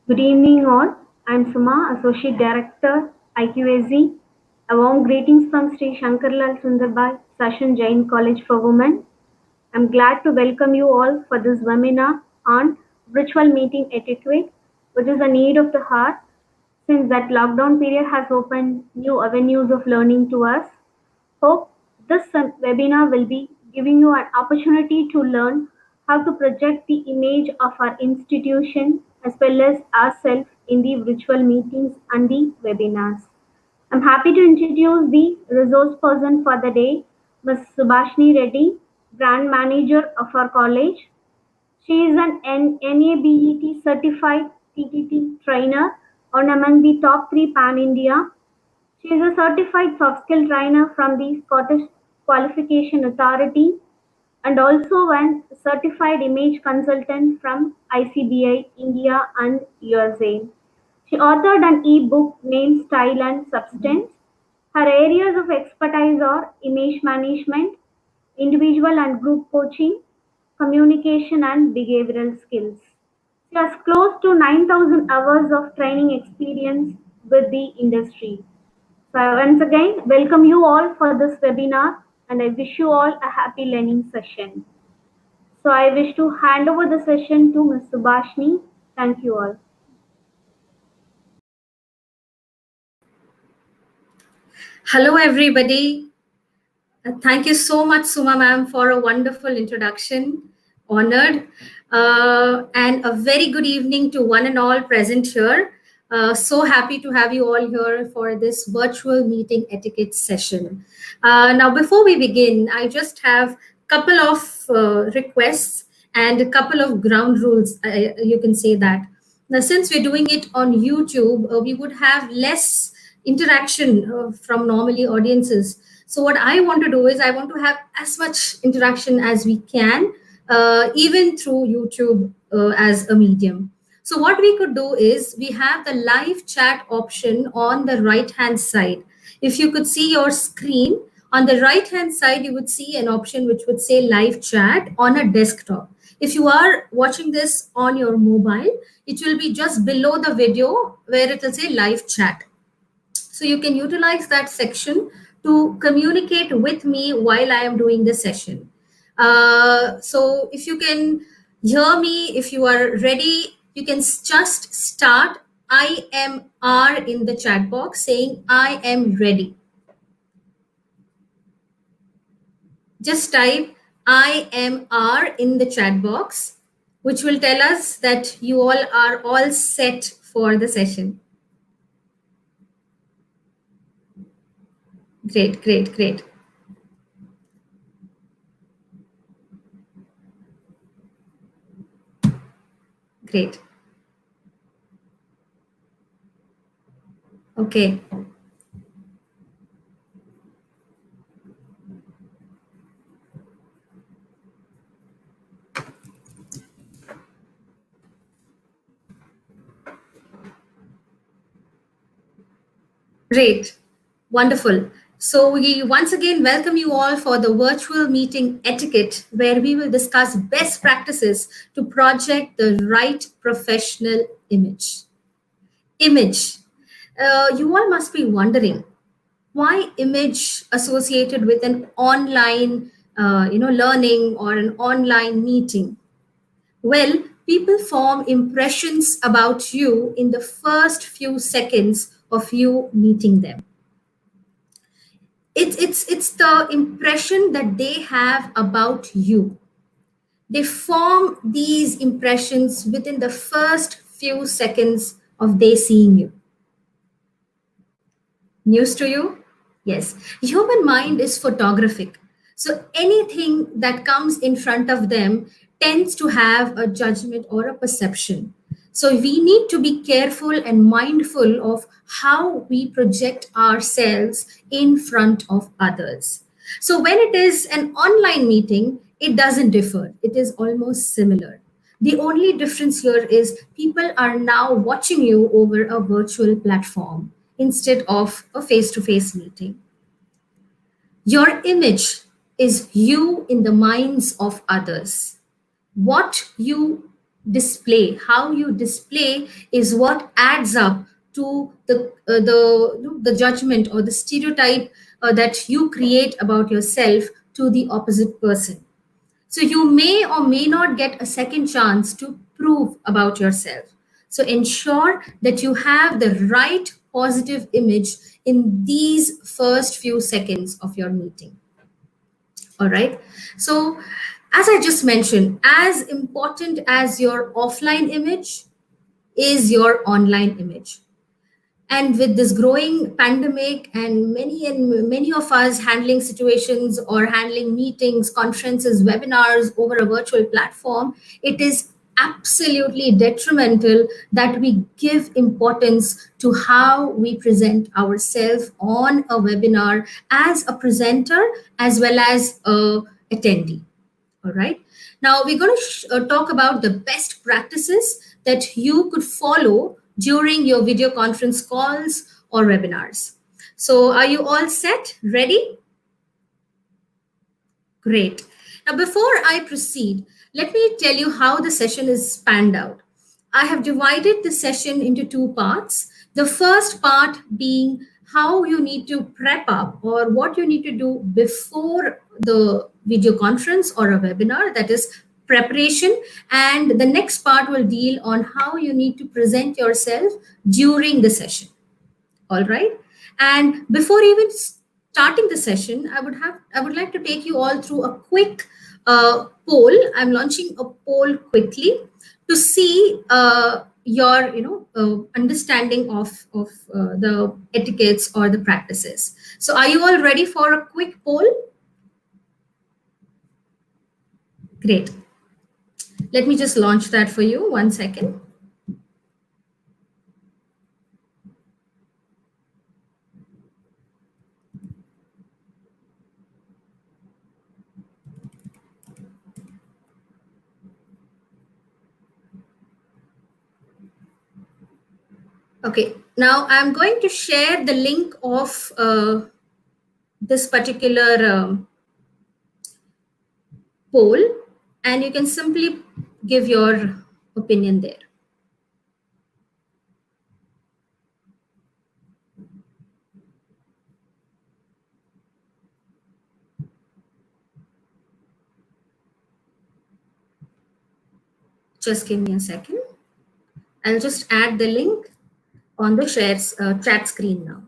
Good evening, all. I'm Suma, Associate Director, IQAZ. A warm greetings from Sri Shankarlal Sundarbai, Sashan Jain College for Women. I'm glad to welcome you all for this webinar on virtual meeting etiquette, which is a need of the heart since that lockdown period has opened new avenues of learning to us. Hope this webinar will be giving you an opportunity to learn how to project the image of our institution as well as ourselves in the virtual meetings and the webinars. I'm happy to introduce the resource person for the day, Ms. Subhashni Reddy, Brand Manager of our college. She is an NABET certified TTT trainer on among the top 3 pan India. She is a certified soft skill trainer from the Scottish Qualification Authority and also an certified image consultant from ICBI India and USA. She authored an e-book named Style and Substance. Her areas of expertise are image management, individual and group coaching, communication and behavioral skills. She has close to 9,000 hours of training experience with the industry. So once again, welcome you all for this webinar and I wish you all a happy learning session. So I wish to hand over the session to Ms. Subhashni. Thank you all. Hello, everybody. Thank you so much, Suma ma'am, for a wonderful introduction. Honored. And a very good evening to one and all present here. So happy to have you all here for this virtual meeting etiquette session. Now, before we begin, I just have a couple of requests and a couple of ground rules, you can say that. Now, since we're doing it on YouTube, we would have less interaction from normally audiences. So what I want to do is I want to have as much interaction as we can, even through YouTube as a medium. So what we could do is we have the live chat option on the right hand side. If you could see your screen, on the right hand side, you would see an option which would say live chat on a desktop. If you are watching this on your mobile, it will be just below the video where it will say live chat. So you can utilize that section to communicate with me while I am doing the session. So if you can hear me, if you are ready, you can just start I am R in the chat box saying I am ready. Just type I am R in the chat box, which will tell us that you all are all set for the session. Great, great, great. Great. Okay. Great. Wonderful. So we once again welcome you all for the virtual meeting etiquette, where we will discuss best practices to project the right professional image. Image. You all must be wondering why image associated with an online, learning or an online meeting. Well, people form impressions about you in the first few seconds of you meeting them. It's the impression that they have about you. They form these impressions within the first few seconds of they seeing you. News to you? Yes. Human mind is photographic. So anything that comes in front of them tends to have a judgment or a perception. So we need to be careful and mindful of how we project ourselves in front of others. So when it is an online meeting, it doesn't differ. It is almost similar. The only difference here is people are now watching you over a virtual platform instead of a face to face meeting. Your image is you in the minds of others. What you display. How you display is what adds up to the judgment or the stereotype that you create about yourself to the opposite person. So you may or may not get a second chance to prove about yourself. So ensure that you have the right positive image in these first few seconds of your meeting. All right. So, as I just mentioned, as important as your offline image is your online image. And with this growing pandemic and many of us handling situations or handling meetings, conferences, webinars over a virtual platform, it is absolutely detrimental that we give importance to how we present ourselves on a webinar as a presenter as well as a attendee. All right. Now we're going to talk about the best practices that you could follow during your video conference calls or webinars. So are you all set? Ready? Great. Now, before I proceed, let me tell you how the session is spanned out. I have divided the session into two parts. The first part being how you need to prep up or what you need to do before the video conference or a webinar, that is preparation. And the next part will deal on how you need to present yourself during the session. All right. And before even starting the session, I would like to take you all through a quick poll. I'm launching a poll quickly to see your understanding of the etiquettes or the practices. So are you all ready for a quick poll? Great. Let me just launch that for you. 1 second. Okay, now I'm going to share the link of this particular poll, and you can simply give your opinion there. Just give me a second. I'll just add the link on the shares chat screen now.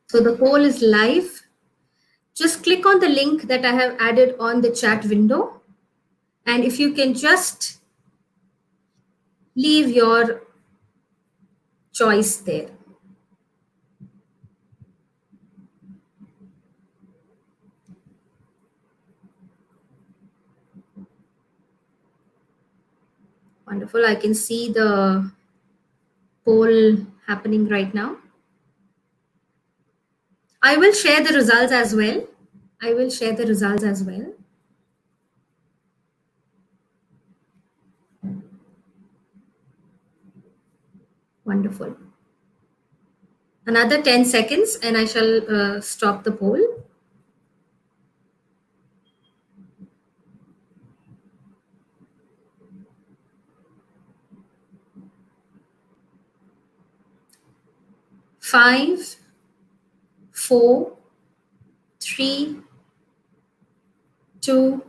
So the poll is live. Just click on the link that I have added on the chat window. And if you can just leave your choice there. Wonderful. I can see the poll happening right now. I will share the results as well. I will share the results as well. Wonderful. Another 10 seconds and I shall stop the poll. 5, 4, 3, 2,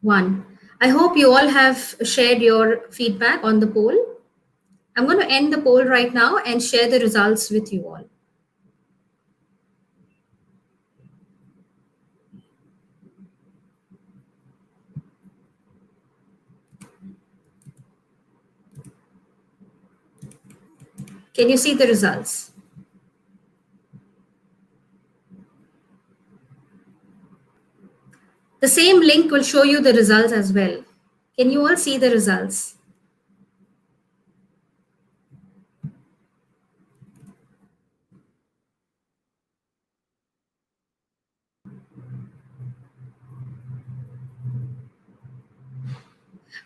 1. I hope you all have shared your feedback on the poll. I'm going to end the poll right now and share the results with you all. Can you see the results? The same link will show you the results as well. Can you all see the results?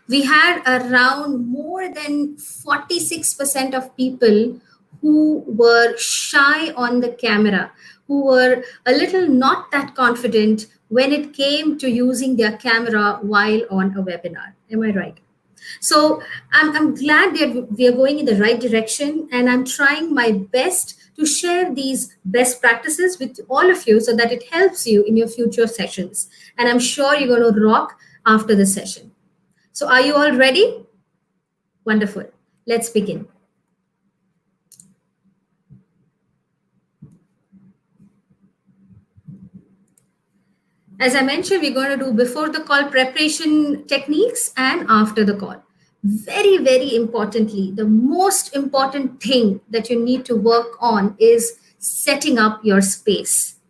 We had around more than 46% of people who were shy on the camera, who were a little not that confident when it came to using their camera while on a webinar. Am I right? So I'm glad that we are going in the right direction, and I'm trying my best to share these best practices with all of you so that it helps you in your future sessions. And I'm sure you're going to rock after the session. So are you all ready? Wonderful. Let's begin. As I mentioned, we're going to do before the call preparation techniques and after the call. Very, very importantly, the most important thing that you need to work on is setting up your space.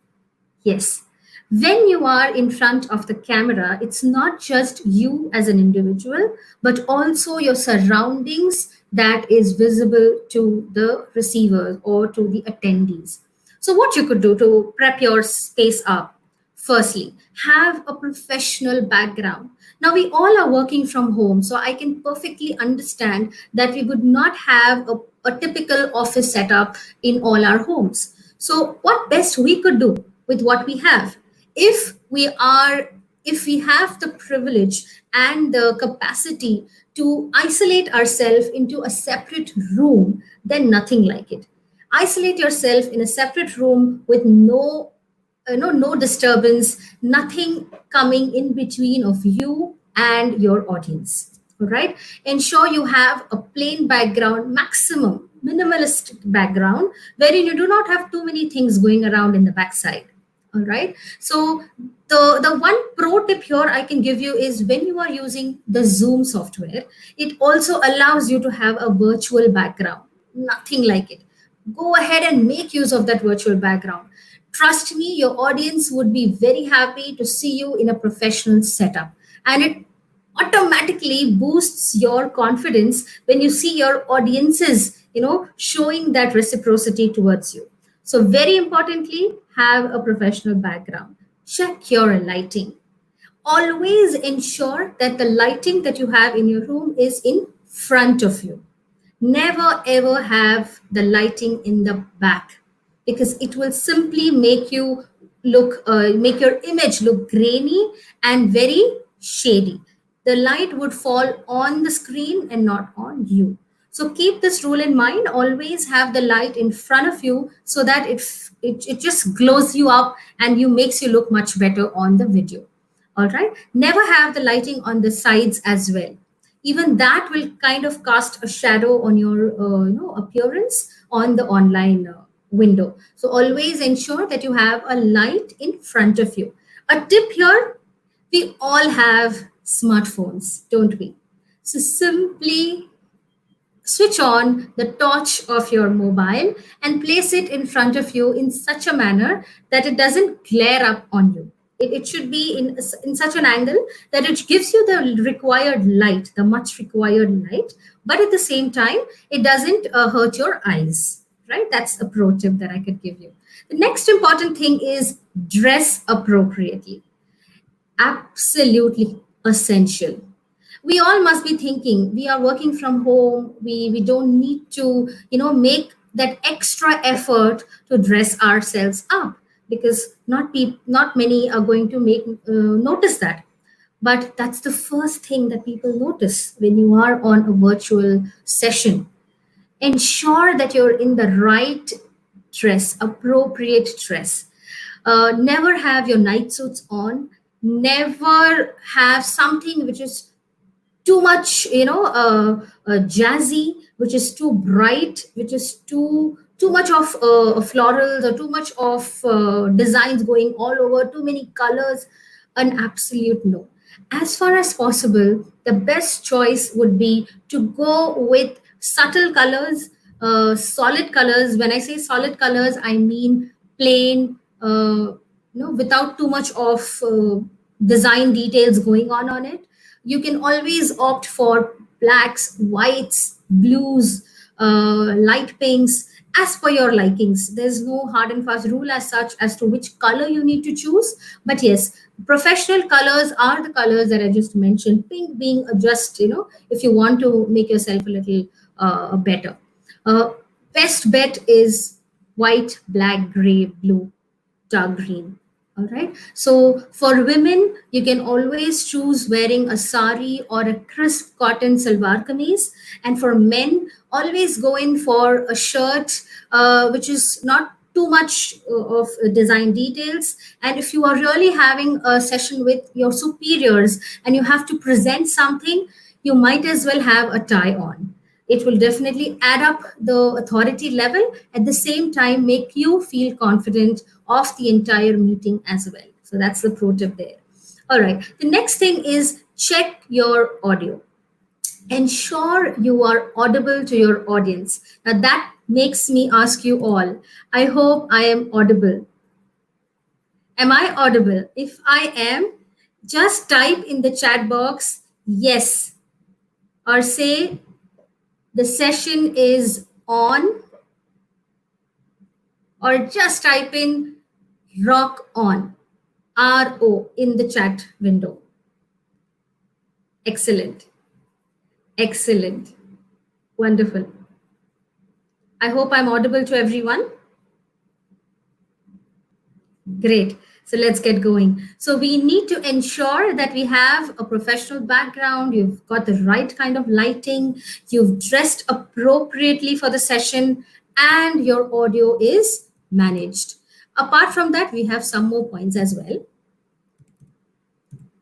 Yes. When you are in front of the camera, it's not just you as an individual, but also your surroundings that is visible to the receivers or to the attendees. So, what you could do to prep your space up? Firstly, have a professional background. Now, we all are working from home, so I can perfectly understand that we would not have a typical office setup in all our homes. So, what best we could do with what we have? If we are if we have the privilege and the capacity to isolate ourselves into a separate room, then nothing like it. Isolate yourself in a separate room with no disturbance, nothing coming in between of you and your audience. All right, ensure you have a plain background, maximum minimalist background, wherein you do not have too many things going around in the backside. All right, so the one pro tip here I can give you is when you are using the Zoom software, it also allows you to have a virtual background. Nothing like it. Go ahead and make use of that virtual background. Trust me, your audience would be very happy to see you in a professional setup. And it automatically boosts your confidence when you see your audiences, showing that reciprocity towards you. So, very importantly, have a professional background. Check your lighting. Always ensure that the lighting that you have in your room is in front of you. Never ever have the lighting in the back, because it will simply make your image look grainy and very shady. The light would fall on the screen and not on you. So keep this rule in mind. Always have the light in front of you so that it just glows you up and you makes you look much better on the video. All right. Never have the lighting on the sides as well. Even that will kind of cast a shadow on your appearance on the online window. So always ensure that you have a light in front of you. A tip here: we all have smartphones, don't we? So simply switch on the torch of your mobile and place it in front of you in such a manner that it doesn't glare up on you. It should be in such an angle that it gives you the required light, the much required light, but at the same time, it doesn't hurt your eyes, right? That's a pro tip that I could give you. The next important thing is dress appropriately. Absolutely essential. We all must be thinking we are working from home, we don't need to make that extra effort to dress ourselves up, because not many are going to make notice that. But that's the first thing that people notice when you are on a virtual session. Ensure that you're in the right dress, appropriate dress. Never have your night suits on. Never have something which is too much jazzy, which is too bright, which is too much of florals, or too much of designs going all over, too many colors. An absolute no. As far as possible, the best choice would be to go with subtle colors, solid colors. When I say solid colors, I mean plain, without too much of design details going on it. You can always opt for blacks, whites, blues, light pinks, as per your likings. There's no hard and fast rule as such as to which color you need to choose. But yes, professional colors are the colors that I just mentioned. Pink being just, if you want to make yourself a little better. Uh, Best bet is white, black, gray, blue, dark green. All right. So for women, you can always choose wearing a sari or a crisp cotton salwar kameez. And for men, always go in for a shirt which is not too much of design details. And if you are really having a session with your superiors and you have to present something, you might as well have a tie on. It will definitely add up the authority level, at the same time make you feel confident of the entire meeting as well. So that's the pro tip there. All right, the next thing is check your audio. Ensure you are audible to your audience. Now that makes me ask you all, I hope I am audible. Am I audible? If I am, just type in the chat box yes, or say the session is on, or just type in rock on, RO, in the chat window. Excellent. Excellent. Wonderful. I hope I'm audible to everyone. Great. So let's get going. So we need to ensure that we have a professional background, you've got the right kind of lighting, you've dressed appropriately for the session, and your audio is managed. Apart from that, we have some more points as well.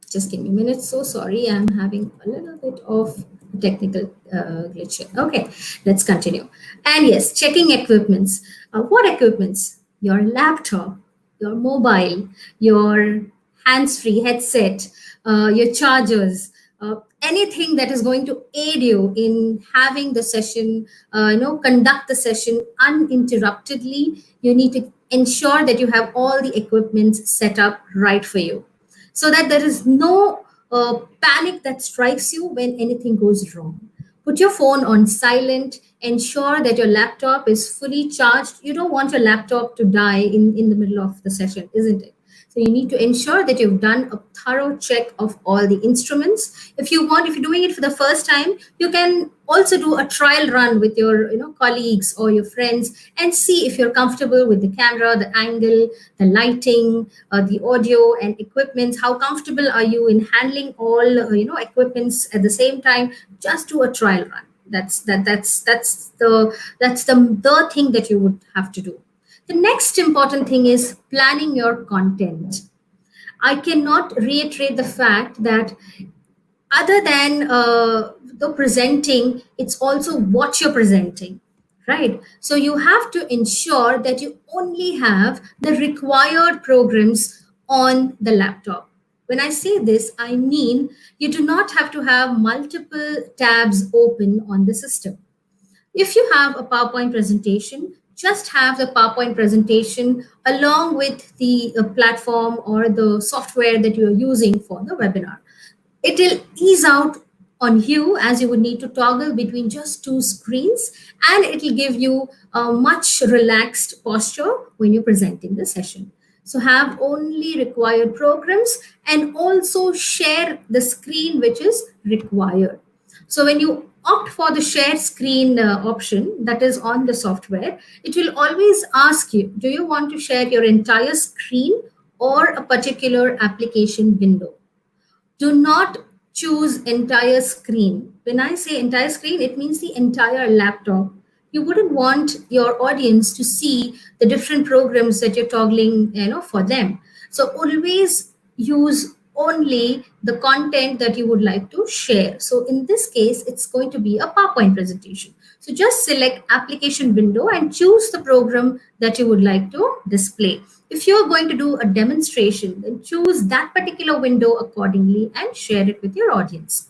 Just give me a minute. So sorry, I'm having a little bit of technical glitch here. Okay, let's continue. And yes, checking equipments. What equipments? Your laptop, your mobile, your hands-free headset, your chargers, anything that is going to aid you in having the session, conduct the session uninterruptedly. You need to ensure that you have all the equipments set up right for you, so that there is no panic that strikes you when anything goes wrong. Put your phone on silent. Ensure that your laptop is fully charged. You don't want your laptop to die in the middle of the session, isn't it? So you need to ensure that you've done a thorough check of all the instruments. If you want, if you're doing it for the first time, you can also do a trial run with your colleagues or your friends and see if you're comfortable with the camera, the angle, the lighting, the audio and equipments. How comfortable are you in handling all equipments at the same time? Just do a trial run. That's the thing that you would have to do. The next important thing is planning your content. I cannot reiterate the fact that other than the presenting, it's also what you're presenting, right? So you have to ensure that you only have the required programs on the laptop. When I say this, I mean you do not have to have multiple tabs open on the system. If you have a PowerPoint presentation, just have the PowerPoint presentation along with the platform or the software that you are using for the webinar. It will ease out on you, as you would need to toggle between just two screens, and it will give you a much relaxed posture when you're presenting the session. So have only required programs and also share the screen which is required. So when you opt for the share screen option that is on the software, it will always ask you, do you want to share your entire screen or a particular application window? Do not choose entire screen. When I say entire screen, it means the entire laptop. You wouldn't want your audience to see the different programs that you're toggling, for them. So always use only the content that you would like to share. So in this case, it's going to be a PowerPoint presentation. So just select application window and choose the program that you would like to display. If you're going to do a demonstration, then choose that particular window accordingly and share it with your audience.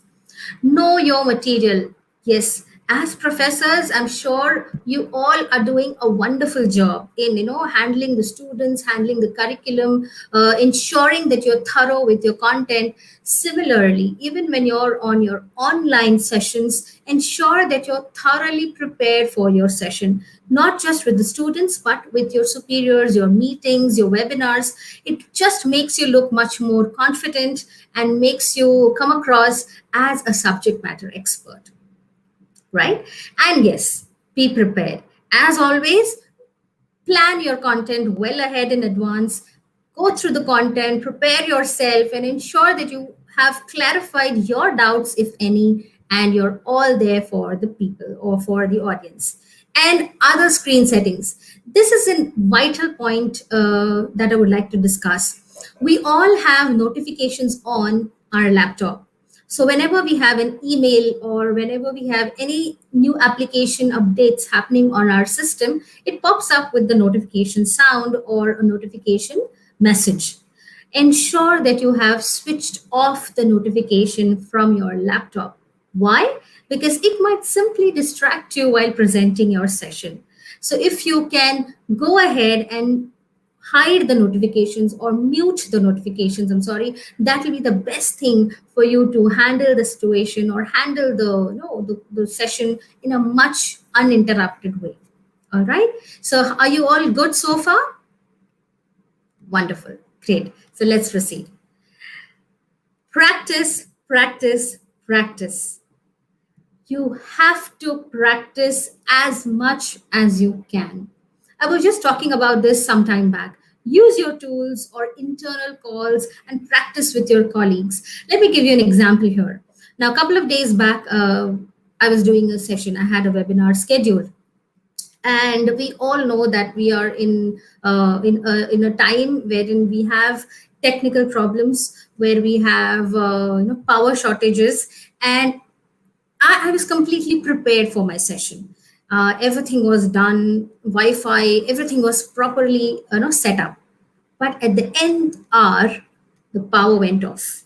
Know your material. Yes, As professors, I'm sure you all are doing a wonderful job in handling the students, handling the curriculum, ensuring that you're thorough with your content. Similarly, even when you're on your online sessions, ensure that you're thoroughly prepared for your session, not just with the students but with your superiors, your meetings, your webinars. It just makes you look much more confident and makes you come across as a subject matter expert, right? And yes, be prepared. As always, plan your content well ahead in advance. Go through the content, prepare yourself, and ensure that you have clarified your doubts, if any, and you're all there for the people or for the audience. And other screen settings. This is a vital point that I would like to discuss. We all have notifications on our laptop. So whenever we have an email or whenever we have any new application updates happening on our system, it pops up with the notification sound or a notification message. Ensure that you have switched off the notification from your laptop. Why? Because it might simply distract you while presenting your session. So if you can go ahead and hide the notifications or mute the notifications, I'm sorry, that will be the best thing for you to handle the situation or handle the session in a much uninterrupted way. All right, so are you all good so far? Wonderful, great. So let's proceed. Practice, practice, practice. You have to practice as much as you can. I was just talking about this some time back. Use your tools or internal calls and practice with your colleagues. Let me give you an example here. Now, a couple of days back, I was doing a session. I had a webinar scheduled, and we all know that we are in a time wherein we have technical problems, where we have power shortages, and I was completely prepared for my session. Everything was done, Wi-Fi, everything was properly set up. But at the end hour, the power went off.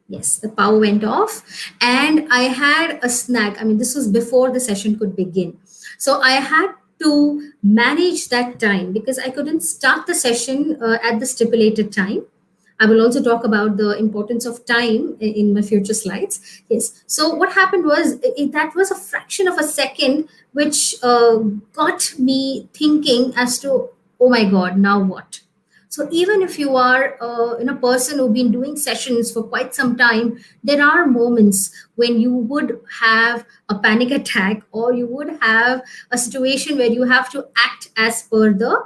Yes, the power went off, and I had a snack. I mean, this was before the session could begin. So I had to manage that time because I couldn't start the session at the stipulated time. I will also talk about the importance of time in my future slides. Yes. So what happened was that was a fraction of a second, which got me thinking as to, oh my God, now what? So even if you are a person who've been doing sessions for quite some time, there are moments when you would have a panic attack, or you would have a situation where you have to act as per the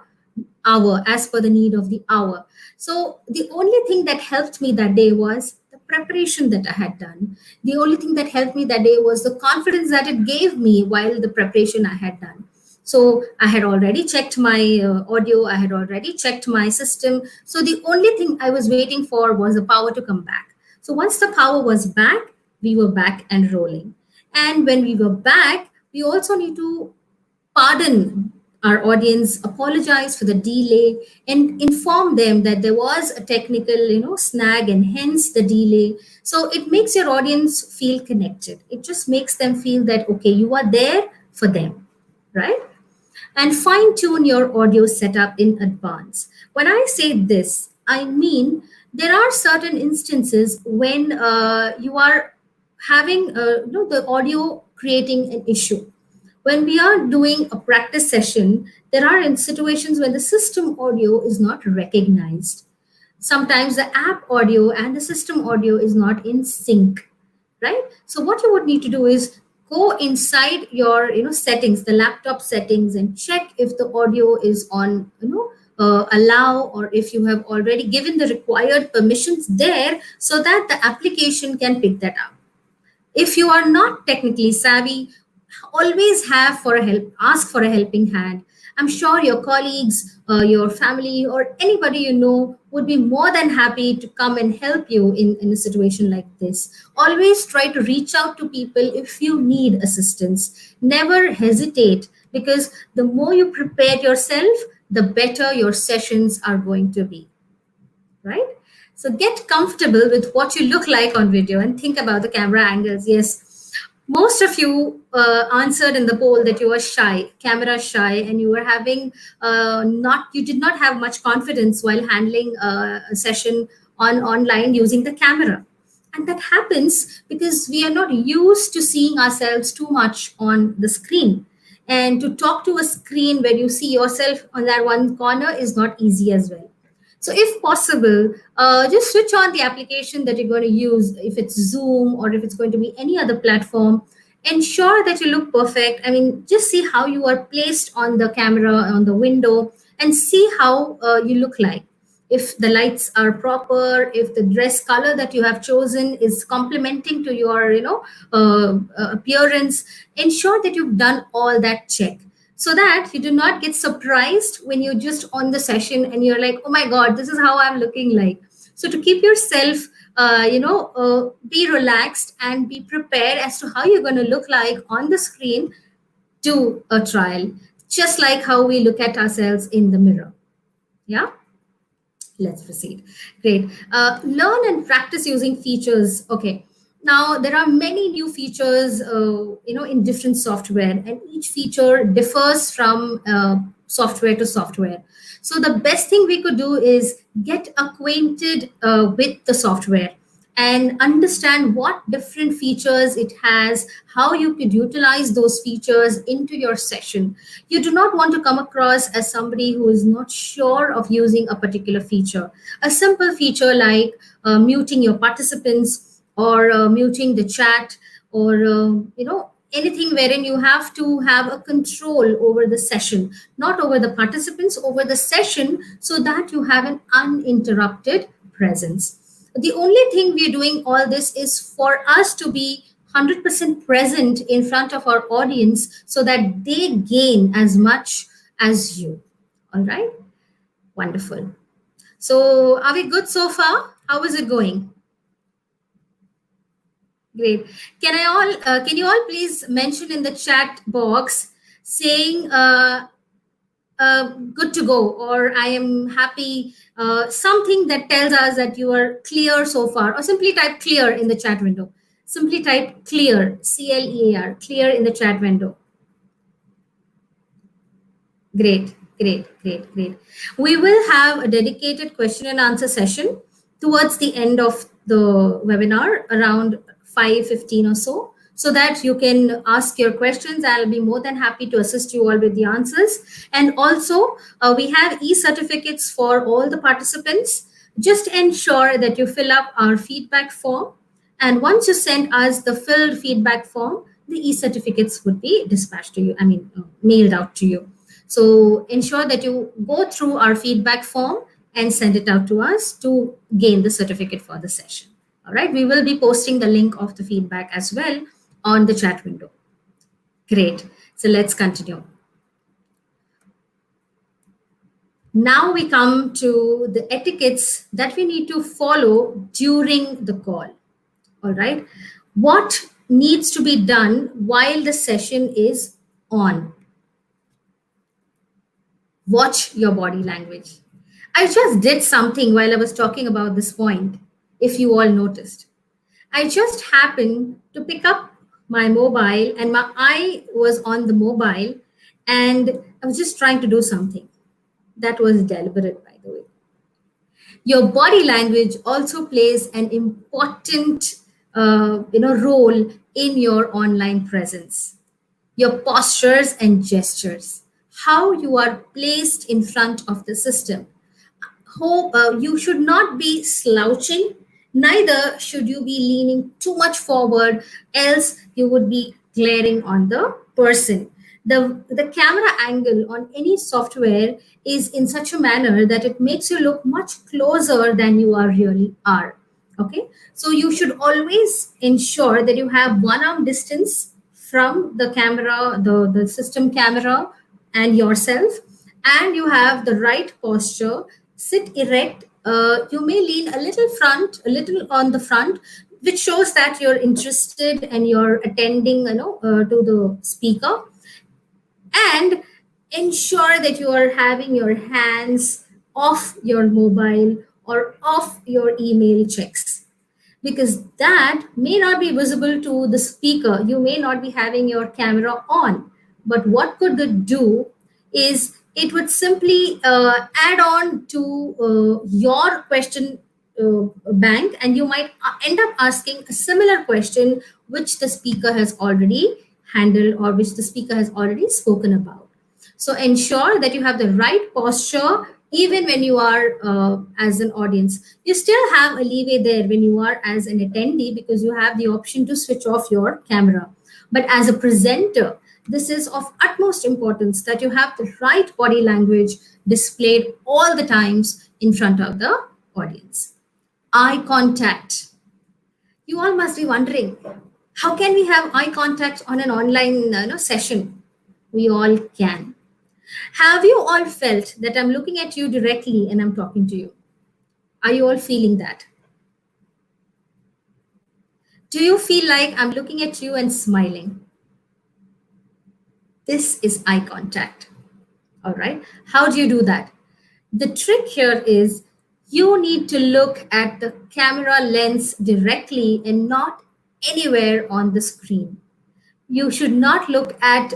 hour, as per the need of the hour. So the only thing that helped me that day was the preparation that I had done. The only thing that helped me that day was the confidence that it gave me while the preparation I had done. So I had already checked my audio, I had already checked my system. So the only thing I was waiting for was the power to come back. So once the power was back, we were back and rolling. And when we were back, we also need to pardon our audience, apologize for the delay, and inform them that there was a technical snag, and hence the delay. So it makes your audience feel connected. It just makes them feel that, okay, you are there for them, right? And fine tune your audio setup in advance. When I say this, I mean there are certain instances when you are having the audio creating an issue. When we are doing a practice session, there are situations when the system audio is not recognized. Sometimes the app audio and the system audio is not in sync, right? So what you would need to do is go inside your settings, the laptop settings, and check if the audio is on allow, or if you have already given the required permissions there, so that the application can pick that up. If you are not technically savvy, always have for a help, ask for a helping hand. I'm sure your colleagues, your family, or anybody you know would be more than happy to come and help you in a situation like this. Always try to reach out to people if you need assistance. Never hesitate, because the more you prepare yourself, the better your sessions are going to be, right? So get comfortable with what you look like on video and think about the camera angles. Yes, Most of you answered in the poll that you were shy, camera shy, and you were having not you did not have much confidence while handling a session on online using the camera. And that happens because we are not used to seeing ourselves too much on the screen. And to talk to a screen where you see yourself on that one corner is not easy as well. So, if possible, just switch on the application that you're going to use. If it's Zoom or if it's going to be any other platform, ensure that you look perfect. I mean, just see how you are placed on the camera, on the window, and see how you look like. If the lights are proper, if the dress color that you have chosen is complementing to your, appearance, ensure that you've done all that check so that you do not get surprised when you're just on the session and you're like, oh my god, this is how I'm looking like. So to keep yourself be relaxed and be prepared as to how you're going to look like on the screen, do a trial, just like how we look at ourselves in the mirror. Yeah. Let's proceed. Great. Learn and practice using features. Okay. Now there are many new features, in different software, and each feature differs from software to software. So the best thing we could do is get acquainted with the software and understand what different features it has, how you could utilize those features into your session. You do not want to come across as somebody who is not sure of using a particular feature. A simple feature like muting your participants or muting the chat or anything wherein you have to have a control over the session, not over the participants, over the session, so that you have an uninterrupted presence. The only thing we are doing all this is for us to be 100% present in front of our audience so that they gain as much as you. All right? Wonderful. So, are we good so far? How is it going? Great. Can you all please mention in the chat box saying good to go, or I am happy, something that tells us that you are clear so far, or simply type clear in the chat window. Simply type clear, CLEAR, clear in the chat window. Great, great, great, great. We will have a dedicated question and answer session towards the end of the webinar around 5:15 or so that you can ask your questions. I'll be more than happy to assist you all with the answers. And also, we have e-certificates for all the participants. Just ensure that you fill up our feedback form. And once you send us the filled feedback form, the e-certificates would be dispatched to you, mailed out to you. So ensure that you go through our feedback form and send it out to us to gain the certificate for the session. All right, we will be posting the link of the feedback as well on the chat window. Great. So let's continue. Now we come to the etiquettes that we need to follow during the call. All right. What needs to be done while the session is on? Watch your body language. I just did something while I was talking about this point, if you all noticed. I just happened to pick up my mobile and my eye was on the mobile and I was just trying to do something. That was deliberate, by the way. Your body language also plays an important role in your online presence. Your postures and gestures, how you are placed in front of the system. You should not be slouching, neither should you be leaning too much forward, else you would be glaring on the person. The camera angle on any software is in such a manner that it makes you look much closer than you are really are. Okay, so you should always ensure that you have one arm distance from the camera, the system camera, and yourself, and you have the right posture. Sit erect. You may lean a little on the front, which shows that you're interested and you're attending, to the speaker. And ensure that you are having your hands off your mobile or off your email checks. because that may not be visible to the speaker. You may not be having your camera on. But what could it do is it would simply add on to your question bank, and you might end up asking a similar question which the speaker has already handled or which the speaker has already spoken about. So ensure that you have the right posture even when you are as an audience. You still have a leeway there when you are as an attendee because you have the option to switch off your camera. But as a presenter, this is of utmost importance that you have the right body language displayed all the times in front of the audience. Eye contact. You all must be wondering, how can we have eye contact on an online session? We all can. Have you all felt that I'm looking at you directly and I'm talking to you? Are you all feeling that? Do you feel like I'm looking at you and smiling? This is eye contact. All right. How do you do that? The trick here is you need to look at the camera lens directly and not anywhere on the screen. You should not look at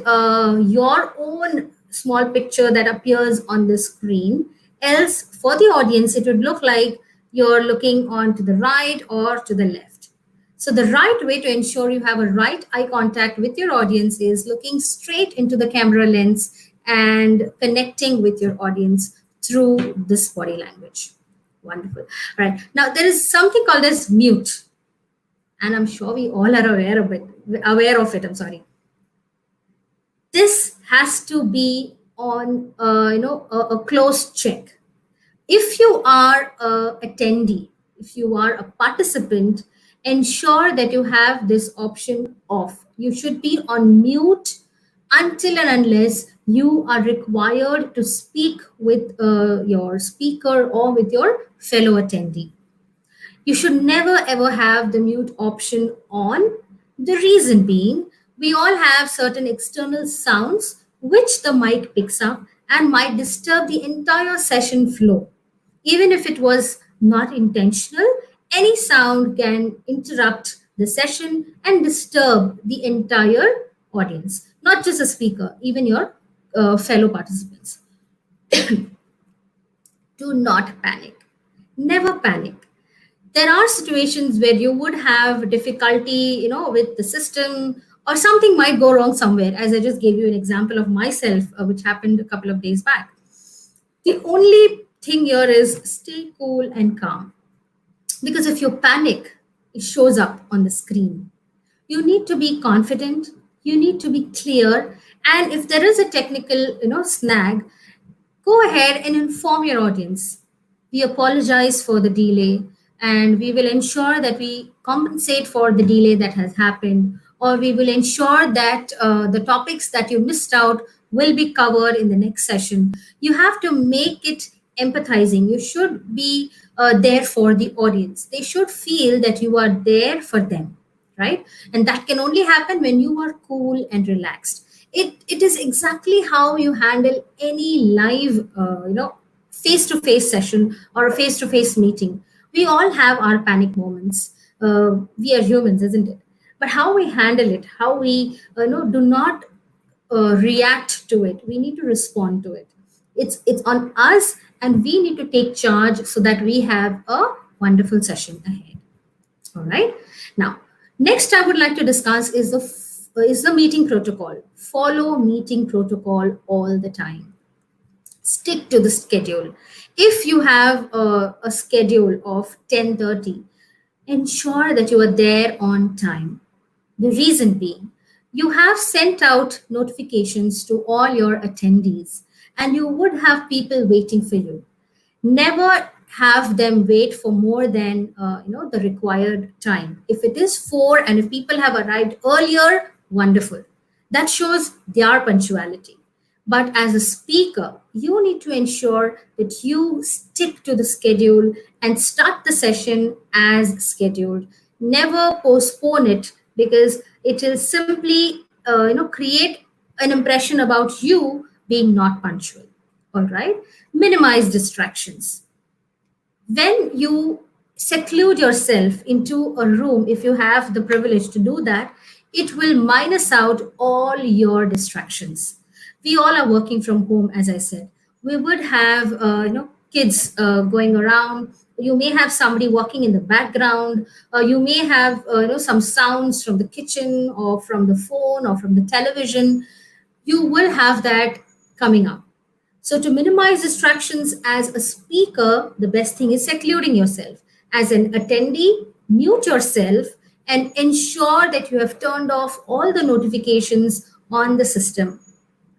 your own small picture that appears on the screen. Else, for the audience, it would look like you're looking on to the right or to the left. So, the right way to ensure you have a right eye contact with your audience is looking straight into the camera lens and connecting with your audience through this body language. Wonderful. All right. Now, there is something called as mute, and I'm sure we all are aware of it. I'm sorry. This has to be on a close check. If you are a attendee, if you are a participant, ensure that you have this option off. You should be on mute until and unless you are required to speak with your speaker or with your fellow attendee. You should never ever have the mute option on. The reason being, we all have certain external sounds which the mic picks up and might disturb the entire session flow. Even if it was not intentional, any sound can interrupt the session and disturb the entire audience, not just the speaker, even your fellow participants. Do not panic. Never panic. There are situations where you would have difficulty with the system, or something might go wrong somewhere, as I just gave you an example of myself, which happened a couple of days back. The only thing here is stay cool and calm, because if you panic, it shows up on the screen. You need to be confident, you need to be clear, and if there is a technical snag, go ahead and inform your audience. We apologize for the delay, and we will ensure that we compensate for the delay that has happened, or we will ensure that the topics that you missed out will be covered in the next session. You have to make it empathizing. You should be there for the audience. They should feel that you are there for them, right? And that can only happen when you are cool and relaxed. It is exactly how you handle any live face-to-face session or a face-to-face meeting. We all have our panic moments. We are humans, isn't it? But how we handle it, how we do not react to it, we need to respond to it. It's on us, and we need to take charge so that we have a wonderful session ahead. All right. Now, next I would like to discuss is the meeting protocol. Follow meeting protocol all the time. Stick to the schedule. If you have a schedule of 10:30, ensure that you are there on time. The reason being, you have sent out notifications to all your attendees, and you would have people waiting for you. Never have them wait for more than the required time. If it is 4 and if people have arrived earlier, wonderful. That shows their punctuality. But as a speaker, you need to ensure that you stick to the schedule and start the session as scheduled. Never postpone it, because it will simply create an impression about you being not punctual. All right. Minimize distractions. When you seclude yourself into a room, if you have the privilege to do that, it will minus out all your distractions. We all are working from home, as I said. We would have kids going around. You may have somebody walking in the background. You may have some sounds from the kitchen or from the phone or from the television. You will have that coming up. So, to minimize distractions as a speaker, the best thing is secluding yourself. As an attendee, mute yourself and ensure that you have turned off all the notifications on the system,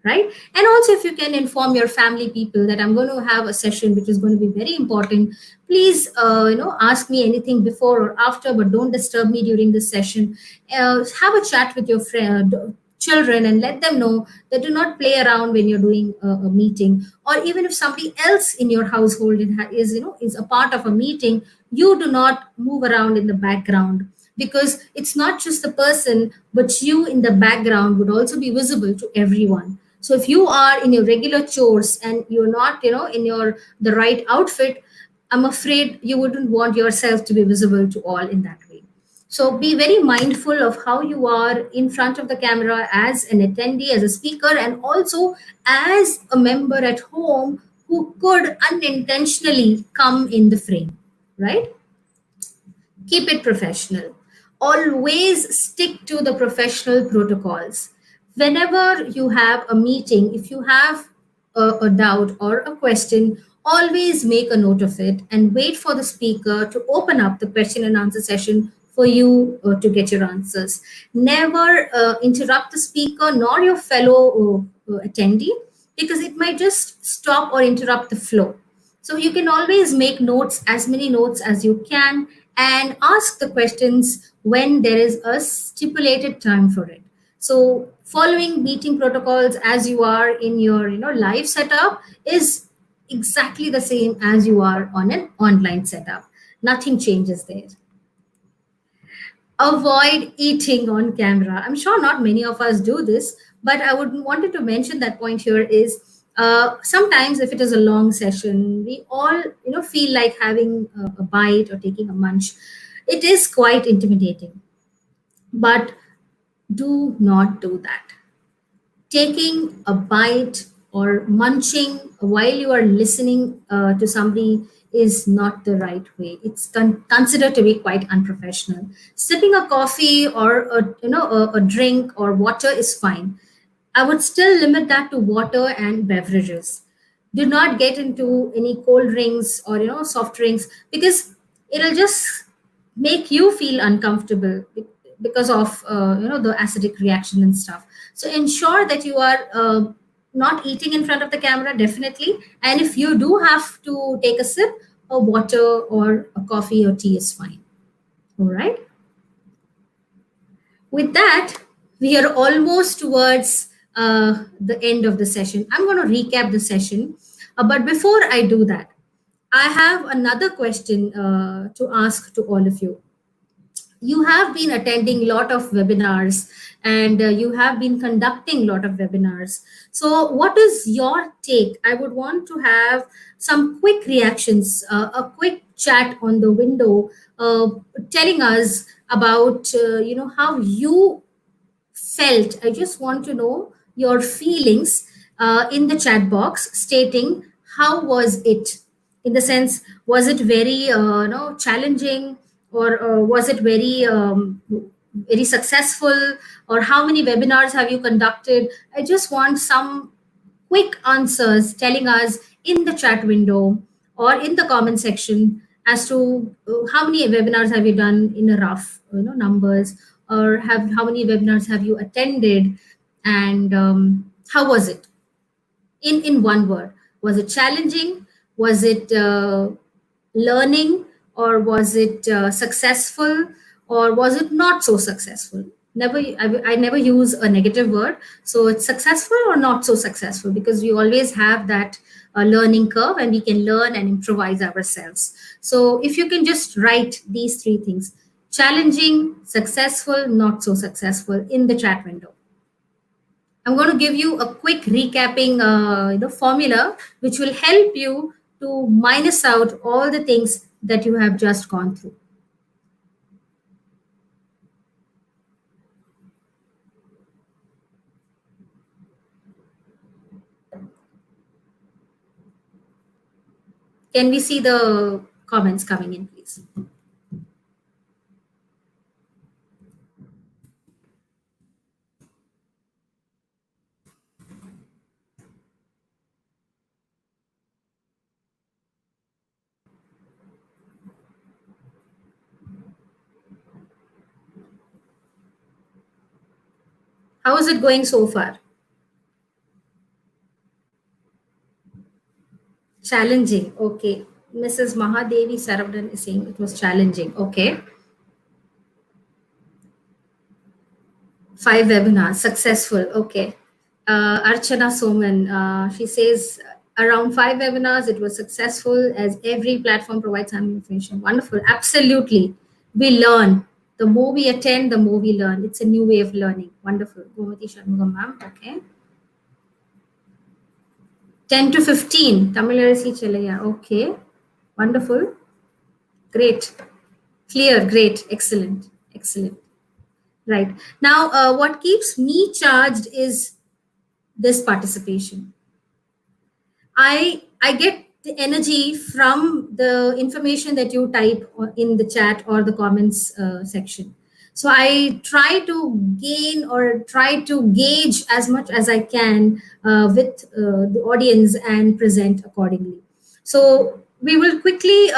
right? And also, if you can inform your family people that I'm going to have a session which is going to be very important, please ask me anything before or after, but don't disturb me during this session. Have a chat with your friend children and let them know that do not play around when you're doing a meeting. Or even if somebody else in your household is a part of a meeting, you do not move around in the background, because it's not just the person, but you in the background would also be visible to everyone. So if you are in your regular chores and you're not in your the right outfit, I'm afraid you wouldn't want yourself to be visible to all in that way. So be very mindful of how you are in front of the camera as an attendee, as a speaker, and also as a member at home who could unintentionally come in the frame, right? Keep it professional. Always stick to the professional protocols. Whenever you have a meeting, if you have a doubt or a question, always make a note of it and wait for the speaker to open up the question and answer session for you to get your answers. Never interrupt the speaker nor your fellow attendee, because it might just stop or interrupt the flow. So you can always make notes, as many notes as you can, and ask the questions when there is a stipulated time for it. So following meeting protocols as you are in your live setup is exactly the same as you are on an online setup. Nothing changes there. Avoid eating on camera. I'm sure not many of us do this, but I would wanted to mention that point here is sometimes if it is a long session, we all feel like having a bite or taking a munch. It is quite intimidating, but do not do that. Taking a bite or munching while you are listening to somebody is not the right way. It's considered to be quite unprofessional. Sipping a coffee or a drink or water is fine. I would still limit that to water and beverages. Do not get into any cold drinks or soft drinks, because it'll just make you feel uncomfortable because of the acidic reaction and stuff. So ensure that you are not eating in front of the camera, definitely. And if you do have to take a sip, a water or a coffee or tea is fine. All right. With that, we are almost towards the end of the session. I'm going to recap the session. But before I do that, I have another question to ask to all of you. You have been attending a lot of webinars, and you have been conducting a lot of webinars. So what is your take? I would want to have some quick reactions, a quick chat on the window, telling us about how you felt. I just want to know your feelings in the chat box, stating how was it. In the sense, was it very challenging, or was it very successful, or how many webinars have you conducted? I just want some quick answers telling us in the chat window or in the comment section as to how many webinars have you done in a rough numbers, or have how many webinars have you attended, and how was it? In one word, was it challenging? Was it learning? Or was it successful? Or was it not so successful? I never use a negative word. So it's successful or not so successful, because we always have that learning curve and we can learn and improvise ourselves. So if you can just write these three things: challenging, successful, not so successful, in the chat window. I'm going to give you a quick recapping formula which will help you to minus out all the things that you have just gone through. Can we see the comments coming in, please? How is it going so far? Challenging. Okay. Mrs. Mahadevi Saravdan is saying it was challenging. Okay. 5 webinars, successful. Okay. Archana Soman, she says around 5 webinars, it was successful as every platform provides some information. Wonderful. Absolutely. We learn. The more we attend, the more we learn. It's a new way of learning. Wonderful. Gomati Shanmugam, ma'am. Okay. 10 to 15. Tamil Literacy Chelaya. Okay. Wonderful. Great. Clear. Great. Excellent. Excellent. Right. Now, what keeps me charged is this participation. I get the energy from the information that you type in the chat or the comments section. So I try to gain or try to gauge as much as I can with the audience and present accordingly. So we will quickly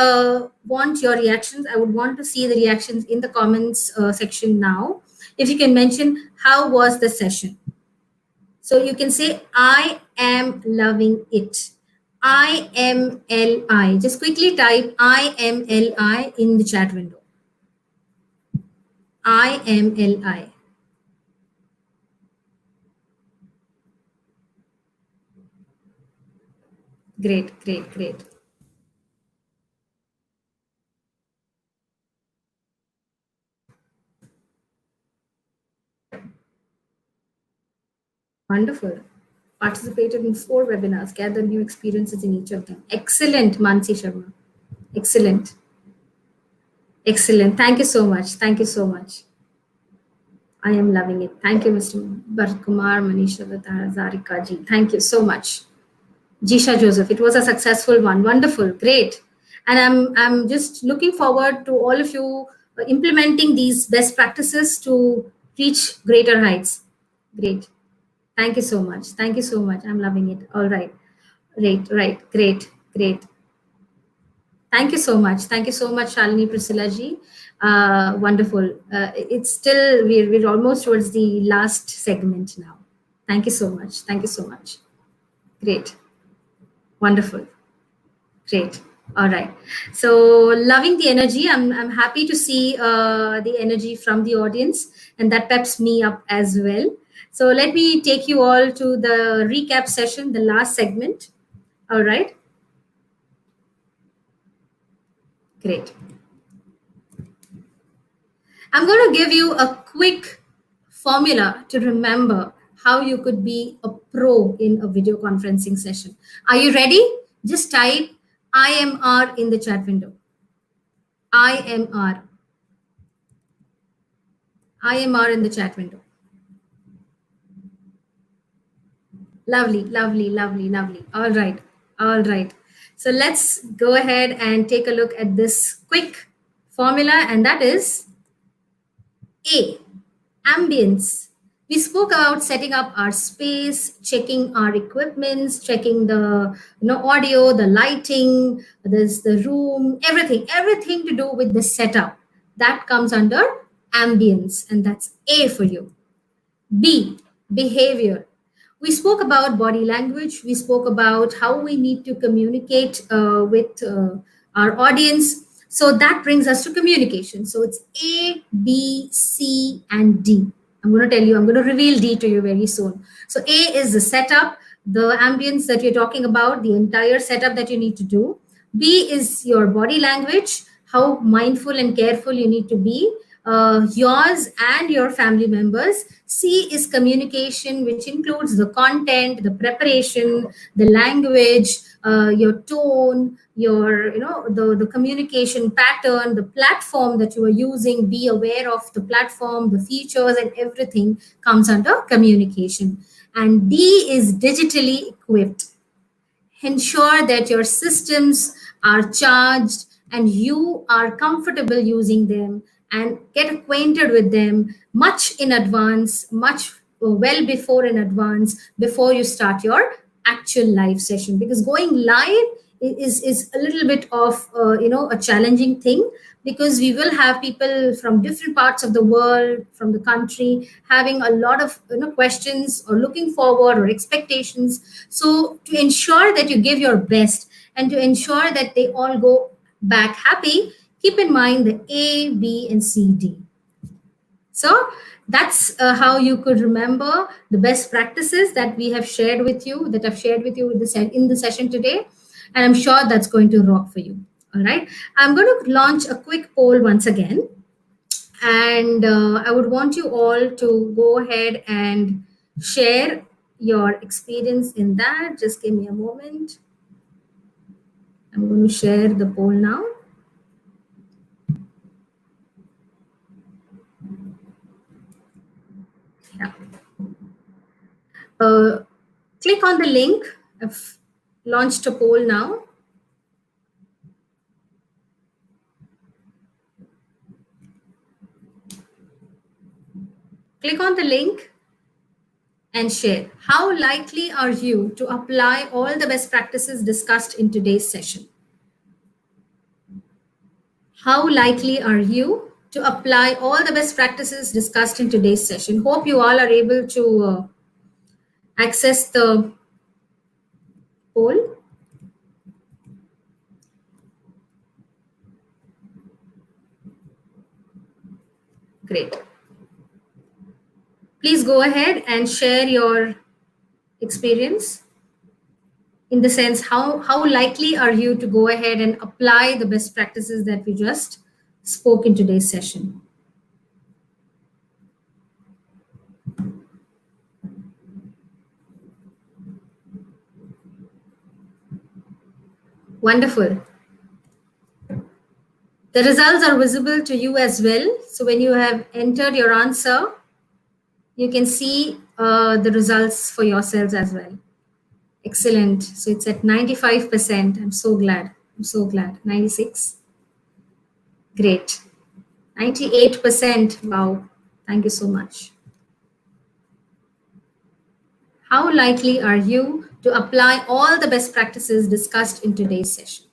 want your reactions. I would want to see the reactions in the comments section now. If you can mention, how was the session? So you can say, I am loving it. IMLI. Just quickly type IMLI in the chat window. IMLI. Great, great, great. Wonderful. Participated in 4 webinars, gathered new experiences in each of them. Excellent, Mansi Sharma. Excellent. Excellent. Thank you so much. Thank you so much. I am loving it. Thank you, Mr. Barkumar Manisha Zarika ji. Thank you so much. Jisha Joseph, it was a successful one. Wonderful, great. And I'm just looking forward to all of you implementing these best practices to reach greater heights. Great. Thank you so much. Thank you so much. I'm loving it. All right. Right. Great. Great. Thank you so much. Thank you so much, Shalini Priscilla ji. Wonderful. It's still, we're almost towards the last segment now. Thank you so much. Thank you so much. Great. Wonderful. Great. All right. So loving the energy. I'm happy to see the energy from the audience, and that peps me up as well. So let me take you all to the recap session, the last segment. All right. Great. I'm going to give you a quick formula to remember how you could be a pro in a video conferencing session. Are you ready? Just type IMR in the chat window. IMR. IMR in the chat window. Lovely, lovely, lovely, lovely. All right. All right. So let's go ahead and take a look at this quick formula, and that is A, ambience. We spoke about setting up our space, checking our equipments, checking the audio, the lighting, there's the room, everything to do with the setup. That comes under ambience, and that's A for you. B, behavior. We spoke about body language. We spoke about how we need to communicate with our audience. So that brings us to communication. So it's A, B, C, and D. I'm going to tell you, I'm going to reveal D to you very soon. So A is the setup, the ambience that you're talking about, the entire setup that you need to do. B is your body language, how mindful and careful you need to be yours and your family members. C is communication, which includes the content, the preparation, the language, your tone, your the communication pattern, the platform that you are using. Be aware of the platform, the features, and everything comes under communication. And D is digitally equipped. Ensure that your systems are charged and you are comfortable using them, and get acquainted with them much in advance, much well before in advance, before you start your actual live session, because going live is a little bit of a challenging thing, because we will have people from different parts of the world, from the country, having a lot of questions or looking forward or expectations. So to ensure that you give your best and to ensure that they all go back happy, keep in mind the A, B, and C, D. So that's how you could remember the best practices that we have shared with you, that I've shared with you in the session today. And I'm sure that's going to rock for you. All right. I'm going to launch a quick poll once again. And I would want you all to go ahead and share your experience in that. Just give me a moment. I'm going to share the poll now. Yeah. Click on the link. I've launched a poll now. Click on the link and share. How likely are you to apply all the best practices discussed in today's session? How likely are you to apply all the best practices discussed in today's session? Hope you all are able to access the poll. Great. Please go ahead and share your experience, in the sense how likely are you to go ahead and apply the best practices that we just spoke in today's session. Wonderful. The results are visible to you as well. So when you have entered your answer, you can see the results for yourselves as well. Excellent. So it's at 95%. I'm so glad. I'm so glad. 96. Great. 98%. Wow. Thank you so much. How likely are you to apply all the best practices discussed in today's session?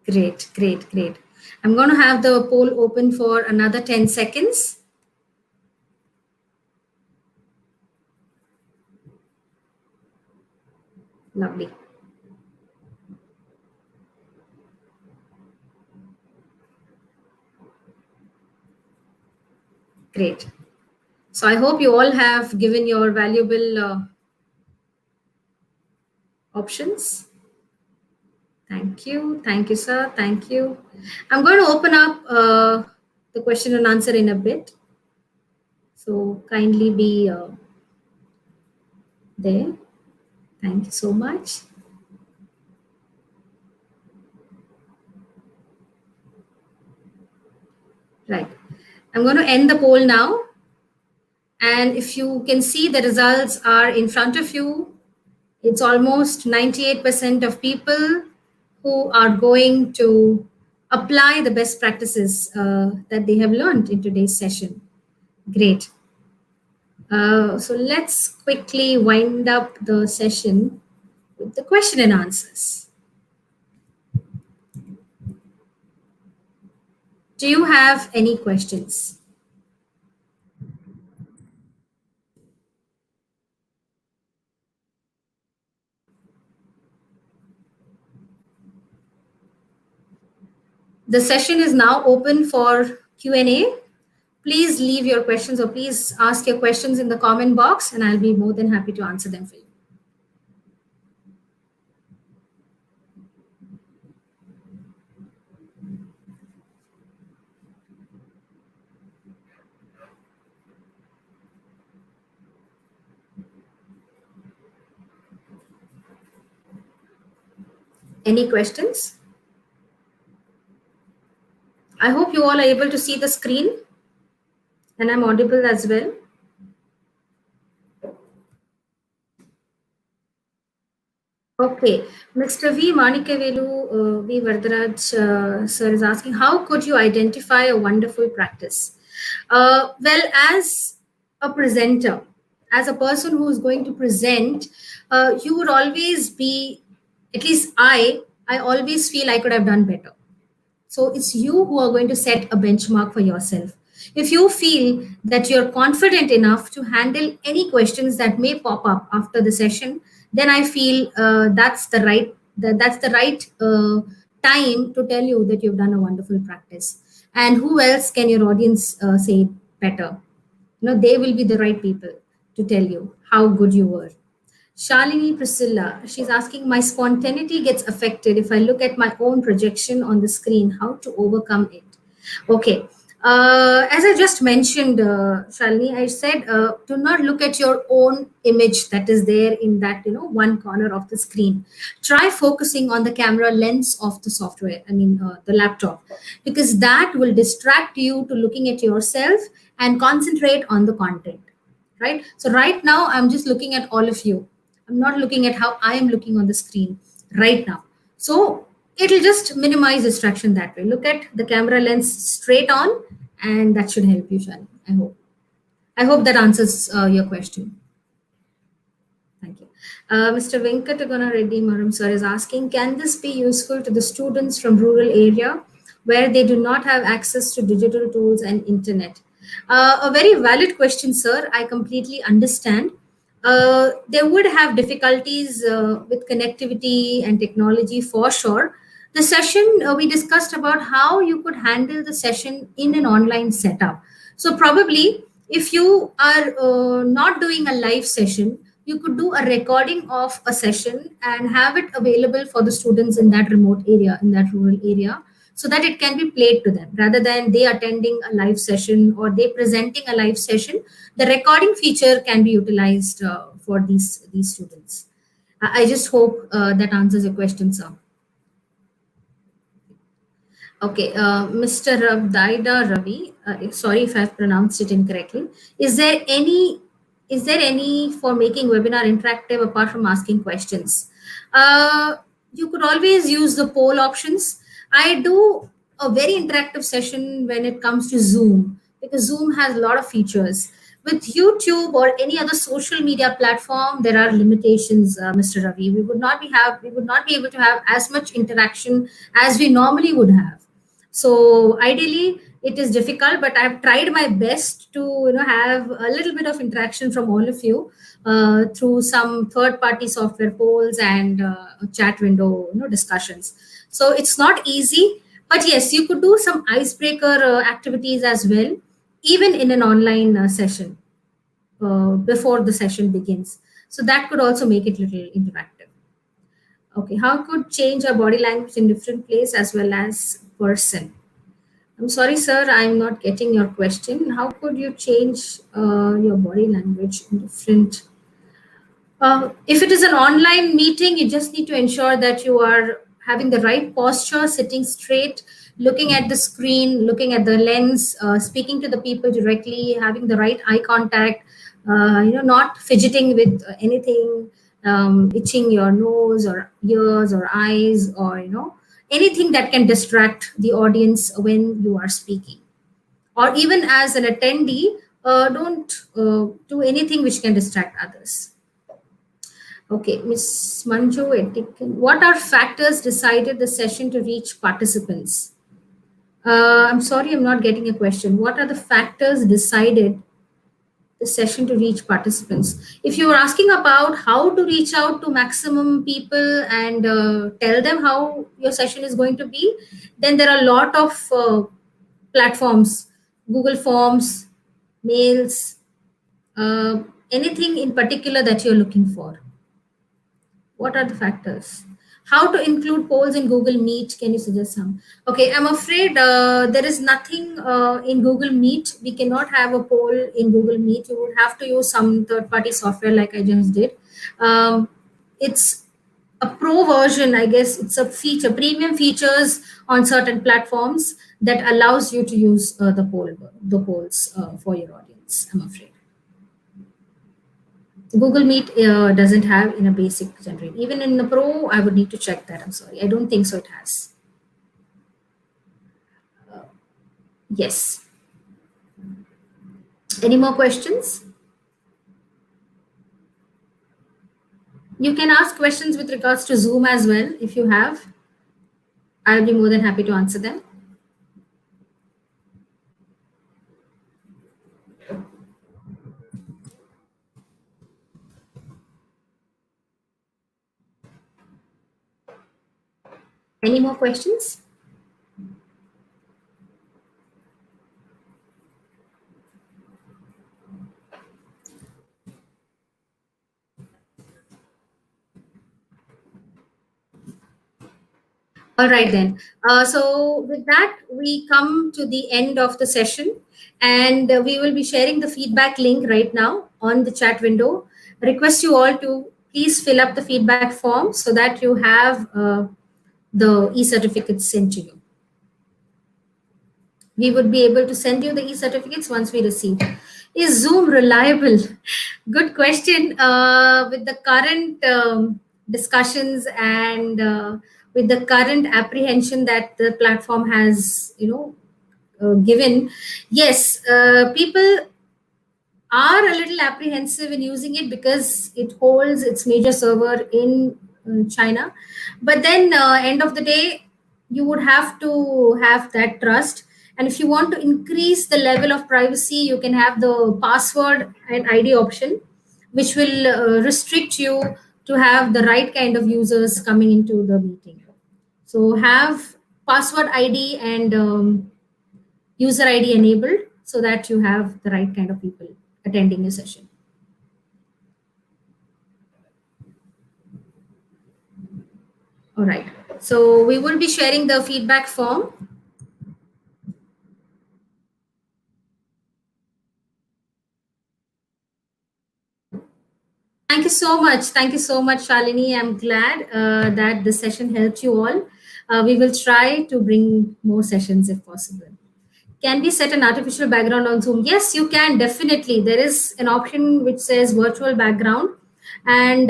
Great, great, great. I'm going to have the poll open for another 10 seconds. Lovely. Great. So I hope you all have given your valuable options. Thank you. Thank you, sir. Thank you. I'm going to open up the question and answer in a bit. So kindly be there. Thank you so much. Right. I'm going to end the poll now. And if you can see, the results are in front of you. It's almost 98% of people who are going to apply the best practices that they have learned in today's session. Great. So let's quickly wind up the session with the question and answers. Do you have any questions? The session is now open for Q&A. Please leave your questions, or please ask your questions in the comment box, and I'll be more than happy to answer them for you. Any questions? I hope you all are able to see the screen and I'm audible as well. Okay, Mr. V. Manikavelu V. Varadaraj sir is asking, how could you identify a wonderful practice? Well, as a presenter, as a person who is going to present, you would always be, at least I always feel I could have done better. So it's you who are going to set a benchmark for yourself. If you feel that you're confident enough to handle any questions that may pop up after the session, then I feel that's the right time to tell you that you've done a wonderful practice. And who else can your audience say better? They will be the right people to tell you how good you were. Shalini Priscilla, she's asking, my spontaneity gets affected if I look at my own projection on the screen, how to overcome it? Okay. As I just mentioned, Shalini, I said, do not look at your own image that is there in that, one corner of the screen. Try focusing on the camera lens of the software, the laptop, because that will distract you to looking at yourself and concentrate on the content, right? So right now, I'm just looking at all of you. I'm not looking at how I am looking on the screen right now. So it'll just minimize distraction that way. Look at the camera lens straight on, and that should help you, Shani. I hope. I hope that answers your question. Thank you. Mr. Venkatagana Reddy Maram sir is asking, can this be useful to the students from rural area where they do not have access to digital tools and internet? A very valid question, sir. I completely understand. They would have difficulties with connectivity and technology for sure. The session we discussed about how you could handle the session in an online setup. So probably if you are not doing a live session, you could do a recording of a session and have it available for the students in that remote area, in that rural area, so that it can be played to them rather than they attending a live session or they presenting a live session. The recording feature can be utilized for these students. I just hope that answers your question, sir. Okay, Mr. Daida Ravi, sorry if I've pronounced it incorrectly. Is there any for making webinar interactive apart from asking questions? You could always use the poll options. I do a very interactive session when it comes to Zoom because Zoom has a lot of features. With YouTube or any other social media platform, there are limitations, Mr. Ravi. We would not be able to have as much interaction as we normally would have. So ideally it is difficult, but I've tried my best to have a little bit of interaction from all of you through some third party software polls and chat window discussions. So it's not easy, but yes, you could do some icebreaker activities as well, even in an online session before the session begins. So that could also make it a little interactive. Okay, how could change our body language in different place as well as person? I'm sorry, sir, I'm not getting your question. How could you change your body language in different? If it is an online meeting, you just need to ensure that you are having the right posture, sitting straight, looking at the screen, looking at the lens, speaking to the people directly, having the right eye contact, not fidgeting with anything, itching your nose or ears or eyes or, anything that can distract the audience when you are speaking. Or even as an attendee, don't do anything which can distract others. Okay, Ms. Manju, Etiquette. What are factors decided the session to reach participants? I'm sorry, I'm not getting a question. What are the factors decided the session to reach participants? If you were asking about how to reach out to maximum people and tell them how your session is going to be, then there are a lot of platforms, Google Forms, mails, anything in particular that you're looking for. What are the factors? How to include polls in Google Meet? Can you suggest some? Okay, I'm afraid there is nothing in Google Meet. We cannot have a poll in Google Meet. You would have to use some third-party software like I just did. It's a pro version, I guess it's a feature, premium features on certain platforms that allows you to use the polls for your audience. I'm afraid Google Meet doesn't have in a basic generate. Even in the pro, I would need to check that. I'm sorry, I don't think so. It has. Yes. Any more questions? You can ask questions with regards to Zoom as well if you have. I'll be more than happy to answer them. Any more questions? All right, then. So, with that, we come to the end of the session, and we will be sharing the feedback link right now on the chat window. I request you all to please fill up the feedback form so that you have the e certificates sent to you. We would be able to send you the e-certificates once we receive. Is Zoom reliable? Good question. With the current discussions and with the current apprehension that the platform has, given, yes, people are a little apprehensive in using it because it holds its major server in China. But then, end of the day, you would have to have that trust. And if you want to increase the level of privacy, you can have the password and ID option, which will restrict you to have the right kind of users coming into the meeting. So have password ID and user ID enabled so that you have the right kind of people attending your session. All right. So we will be sharing the feedback form. Thank you so much. Thank you so much, Shalini. I'm glad that the session helped you all. We will try to bring more sessions if possible. Can we set an artificial background on Zoom? Yes, you can, definitely. There is an option which says virtual background, and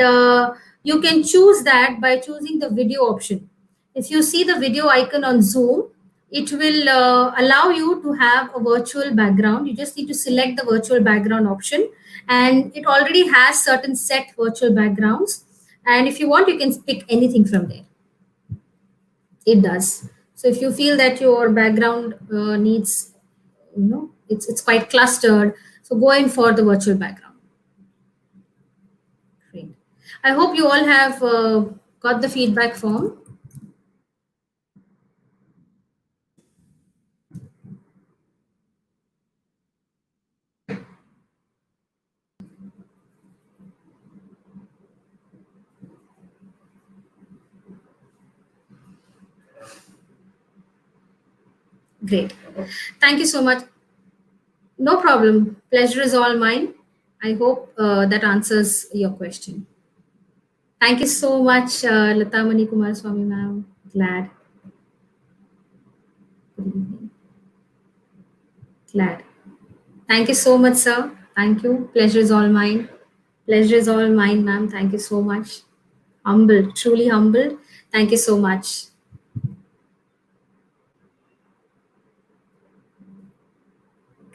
you can choose that by choosing the video option. If you see the video icon on Zoom, it will allow you to have a virtual background. You just need to select the virtual background option, and it already has certain set virtual backgrounds. And if you want, you can pick anything from there. It does. So if you feel that your background needs, it's quite clustered, so go in for the virtual background. Great. I hope you all have got the feedback form. Great. Thank you so much. No problem. Pleasure is all mine. I hope that answers your question. Thank you so much, Lata Mani Kumar Swami ma'am. Glad. Good evening. Glad. Thank you so much, sir. Thank you. Pleasure is all mine. Pleasure is all mine, ma'am. Thank you so much. Humbled, truly humbled. Thank you so much.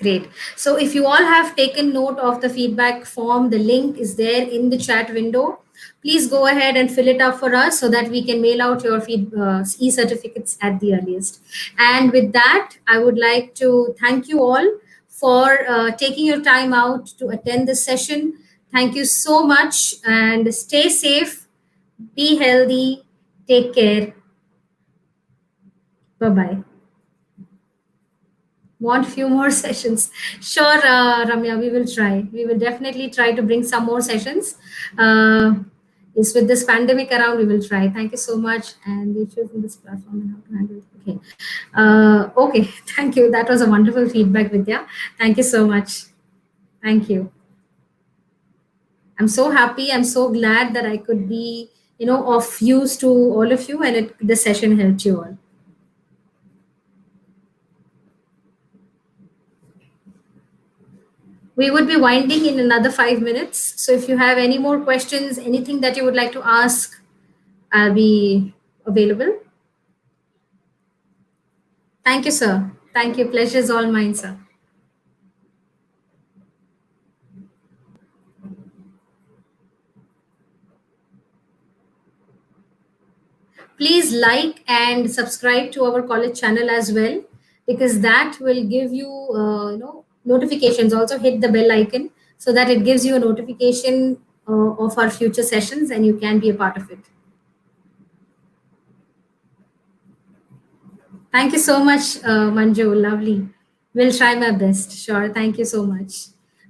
Great. So if you all have taken note of the feedback form, the link is there in the chat window. Please go ahead and fill it up for us so that we can mail out your e-certificates at the earliest. And with that, I would like to thank you all for taking your time out to attend this session. Thank you so much, and stay safe, be healthy, take care. Bye-bye. Want few more sessions? Sure, Ramya, we will try. We will definitely try to bring some more sessions. Is with this pandemic around, we will try. Thank you so much. And the issues in this platform and how to handle it. Okay. Okay. Thank you. That was a wonderful feedback, Vidya. Thank you so much. Thank you. I'm so happy. I'm so glad that I could be of use to all of you, and the session helped you all. We would be winding in another 5 minutes. So if you have any more questions, anything that you would like to ask, I'll be available. Thank you, sir. Thank you. Pleasure is all mine, sir. Please like and subscribe to our college channel as well, because that will give you, notifications. Also hit the bell icon so that it gives you a notification of our future sessions, and you can be a part of it. Thank you so much, Manju. Lovely. Will try my best. Sure. Thank you so much.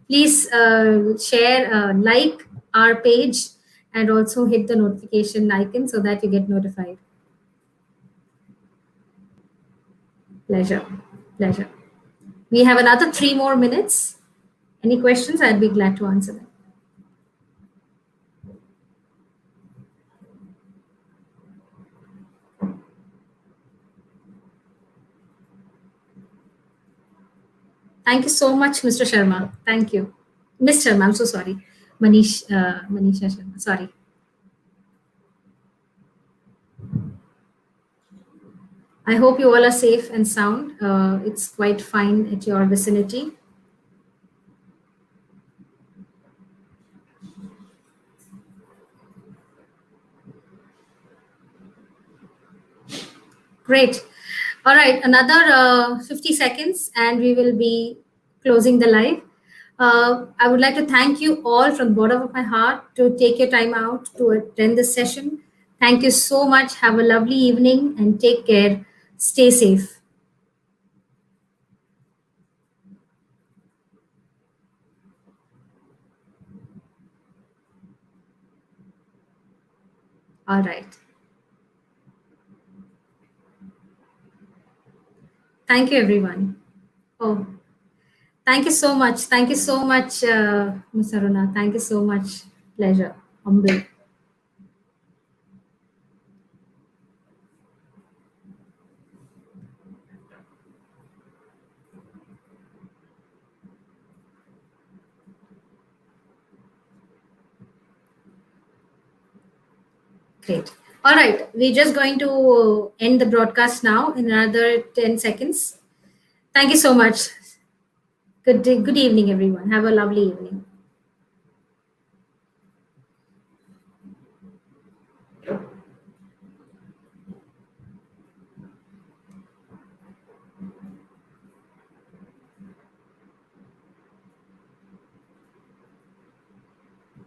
Please share, like our page, and also hit the notification icon so that you get notified. Pleasure. Pleasure. We have another 3 more minutes. Any questions? I'd be glad to answer them. Thank you so much, Mr. Sharma. Thank you. Ms. Sharma, I'm so sorry. Manisha Sharma. Sorry. I hope you all are safe and sound. It's quite fine at your vicinity. Great. All right, another 50 seconds and we will be closing the live. I would like to thank you all from the bottom of my heart to take your time out to attend this session. Thank you so much. Have a lovely evening and take care. Stay safe. All right. Thank you, everyone. Oh, thank you so much. Thank you so much, Ms. Aruna. Thank you so much. Pleasure. Humble. Great. All right. We're just going to end the broadcast now in another 10 seconds. Thank you so much. Good day, good evening, everyone. Have a lovely evening.